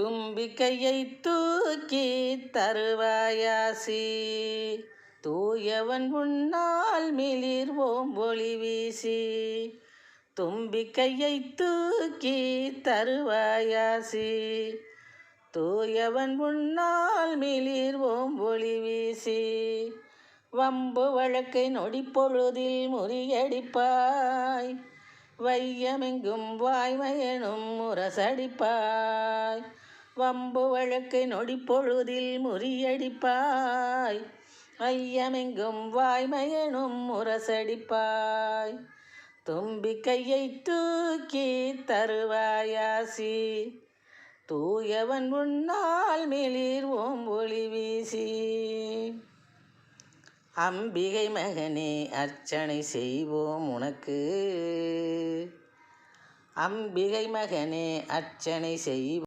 தும்பிக்கையை தூக்கி தருவாயாசி, தூயவன் உன்னால் மிளிர் ஓம்பொழி வீசி. தும்பிக்கையை தூக்கி தருவாயாசி, தூயவன் உன்னால் மிளிர் ஓம்பொழி வீசி. வம்பு வழக்கை நொடிப்பொழுதில் முறியடிப்பாய், வையமெங்கும் வாய்மையெனும் முரசடிப்பாய். வம்பு வழக்கை நொடிப்பொழுதில் முறியடிப்பாய், வையமெங்கும் வாய்மையெனும் முரசடிப்பாய். தும்பிக்கையை தூக்கி தருவாயாசி, தூயவன் உன்னால் மிளிர் ஓம்பொழி வீசி. அம்பிகை மகனே அர்ச்சனை செய்வோம் உனக்கு, அம்பிகை மகனே அர்ச்சனை செய்வோம்.